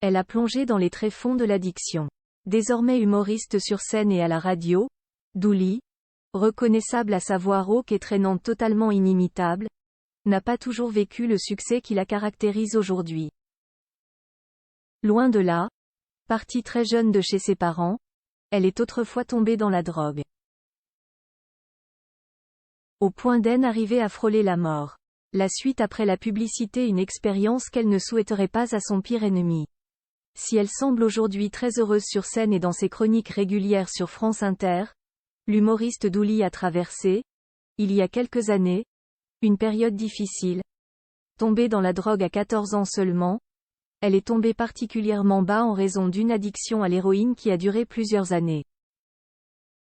Elle a plongé dans les tréfonds de l'addiction. Désormais humoriste sur scène et à la radio, Dooley, reconnaissable à sa voix rauque et traînante totalement inimitable, n'a pas toujours vécu le succès qui la caractérise aujourd'hui. Loin de là, partie très jeune de chez ses parents, elle est autrefois tombée dans la drogue. Au point d'en arriver à frôler la mort. La suite après la publicité, une expérience qu'elle ne souhaiterait pas à son pire ennemi. Si elle semble aujourd'hui très heureuse sur scène et dans ses chroniques régulières sur France Inter, l'humoriste Dooley a traversé, il y a quelques années, une période difficile. Tombée dans la drogue à 14 ans seulement, elle est tombée particulièrement bas en raison d'une addiction à l'héroïne qui a duré plusieurs années.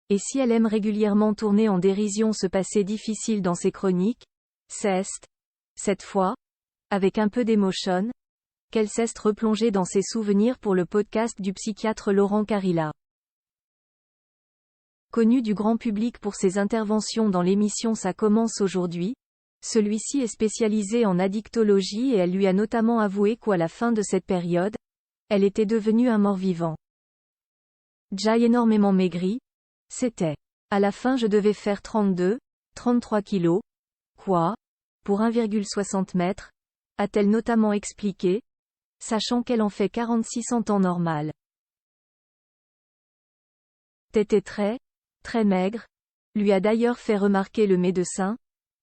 Et si elle aime régulièrement tourner en dérision ce passé difficile dans ses chroniques, c'est, cette fois, avec un peu d'émotion, qu'elle s'est replongée dans ses souvenirs pour le podcast du psychiatre Laurent Carilla. Connu du grand public pour ses interventions dans l'émission Ça commence aujourd'hui, celui-ci est spécialisé en addictologie et elle lui a notamment avoué qu'à la fin de cette période, elle était devenue un mort-vivant. Déjà énormément maigrie, c'était. À la fin je devais faire 33 kilos. Quoi? Pour 1,60 m, a-t-elle notamment expliqué, sachant qu'elle en fait 46 en temps normal. T'étais très maigre, lui a d'ailleurs fait remarquer le médecin,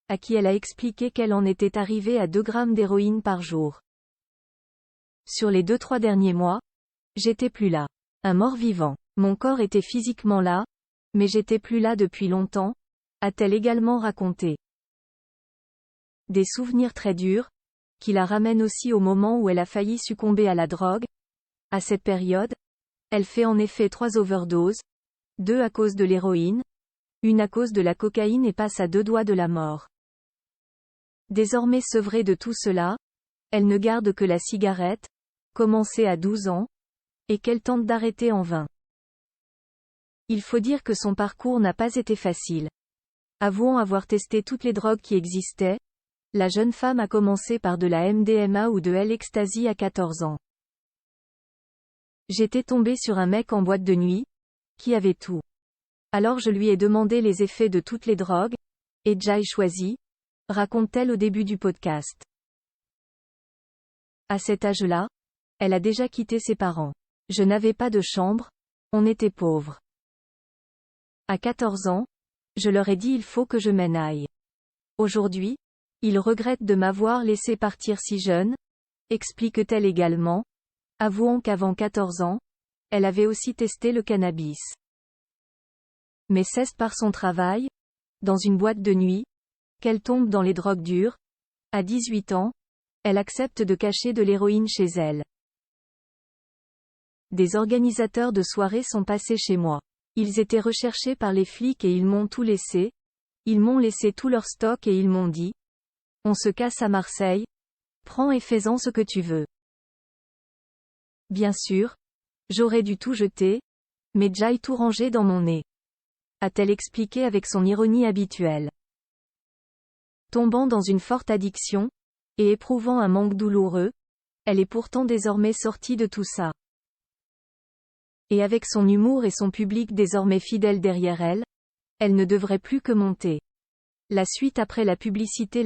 à qui elle a expliqué qu'elle en était arrivée à 2 grammes d'héroïne par jour. Sur les 2-3 derniers mois, j'étais plus là. Un mort-vivant. Mon corps était physiquement là, mais j'étais plus là depuis longtemps, a-t-elle également raconté. Des souvenirs très durs, qui la ramènent aussi au moment où elle a failli succomber à la drogue. À cette période, elle fait en effet 3 overdoses, 2 à cause de l'héroïne, 1 à cause de la cocaïne et passe à 2 doigts de la mort. Désormais sevrée de tout cela, elle ne garde que la cigarette, commencée à 12 ans, et qu'elle tente d'arrêter en vain. Il faut dire que son parcours n'a pas été facile. Avouant avoir testé toutes les drogues qui existaient, la jeune femme a commencé par de la MDMA ou de l'ecstasy à 14 ans. J'étais tombée sur un mec en boîte de nuit, qui avait tout. Alors je lui ai demandé les effets de toutes les drogues, et j'ai choisi, raconte-t-elle au début du podcast. À cet âge-là, elle a déjà quitté ses parents. Je n'avais pas de chambre, on était pauvres. À 14 ans, je leur ai dit il faut que je m'en aille. Aujourd'hui, ils regrettent de m'avoir laissé partir si jeune, explique-t-elle également, avouant qu'avant 14 ans, elle avait aussi testé le cannabis. Mais c'est par son travail, dans une boîte de nuit, qu'elle tombe dans les drogues dures. À 18 ans, elle accepte de cacher de l'héroïne chez elle. Des organisateurs de soirées sont passés chez moi. Ils étaient recherchés par les flics et ils m'ont tout laissé. Ils m'ont laissé tout leur stock et ils m'ont dit: on se casse à Marseille. Prends et fais-en ce que tu veux. Bien sûr, j'aurais dû tout jeter, mais j'ai tout rangé dans mon nez. A-t-elle expliqué avec son ironie habituelle. Tombant dans une forte addiction, et éprouvant un manque douloureux, elle est pourtant désormais sortie de tout ça. Et avec son humour et son public désormais fidèle derrière elle, elle ne devrait plus que monter. La suite après la publicité.